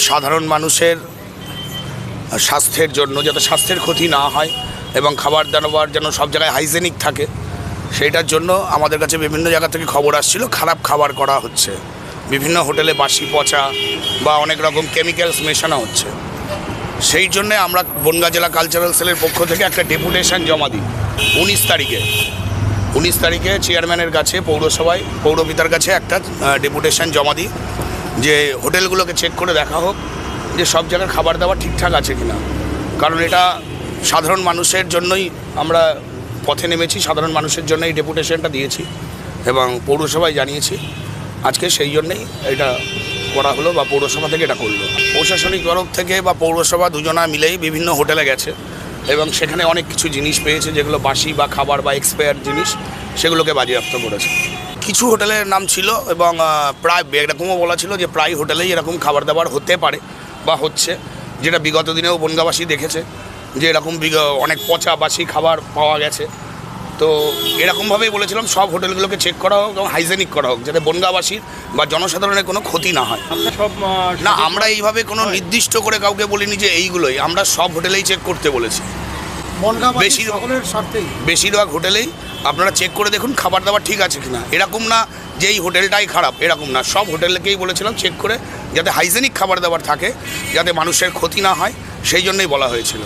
সাধারণ মানুষের স্বাস্থ্যের জন্য, যাতে স্বাস্থ্যের ক্ষতি না হয় এবং খাবার দাবার যেন সব জায়গায় হাইজেনিক থাকে, সেইটার জন্য আমাদের কাছে বিভিন্ন জায়গা থেকে খবর আসছিল খারাপ খাবার করা হচ্ছে, বিভিন্ন হোটেলে বাসি পচা বা অনেক রকম কেমিক্যালস মেশানো হচ্ছে। সেই জন্যে আমরা বনগাঁ জেলা কালচারাল সেলের পক্ষ থেকে একটা ডেপুটেশন জমা দিই 19 তারিখে চেয়ারম্যানের কাছে পৌরসভায় পৌরপিতার কাছে একটা ডেপুটেশন জমা দিই যে হোটেলগুলোকে চেক করে দেখা হোক যে সব জায়গার খাবার দাবার ঠিকঠাক আছে কিনা। কারণ এটা সাধারণ মানুষের জন্যই আমরা পথে নেমেছি, সাধারণ মানুষের জন্য এই ডেপুটেশনটা দিয়েছি এবং পৌরসভায় জানিয়েছি। আজকে সেই জন্যেই এটা করা হলো বা পৌরসভা থেকে এটা করলো। প্রশাসনিক তরফ থেকে বা পৌরসভা দুজনা মিলেই বিভিন্ন হোটেলে গেছে এবং সেখানে অনেক কিছু জিনিস পেয়েছে যেগুলো বাসি বা খাবার বা এক্সপায়ার জিনিস, সেগুলোকে বাজেয়াপ্ত করেছে। কিছু হোটেলের নাম ছিল এবং প্রায় এরকমও বলা ছিল যে প্রায় হোটেলেই এরকম খাবার দাবার হতে পারে বা হচ্ছে, যেটা বিগত দিনেও বনগাঁবাসী দেখেছে যে এরকম অনেক পচা বাসি খাবার পাওয়া গেছে। তো এরকমভাবেই বলেছিলাম সব হোটেলগুলোকে চেক করা হোক এবং হাইজেনিক করা হোক, যাতে বনগাঁবাসীর বা জনসাধারণের কোনো ক্ষতি না হয়। না, আমরা এইভাবে কোনো নির্দিষ্ট বলিনি যে এইগুলোই, আমরা সব হোটেলেই চেক করতে বলেছি। বেশিরভাগ হোটেলেই আপনারা চেক করে দেখুন খাবার দাবার ঠিক আছে কিনা। এরকম না যে এই হোটেলটাই খারাপ, এরকম না, সব হোটেলকেই বলেছিলাম চেক করে যাতে হাইজেনিক খাবার দাবার থাকে, যাতে মানুষের ক্ষতি না হয়, সেই জন্যই বলা হয়েছিল।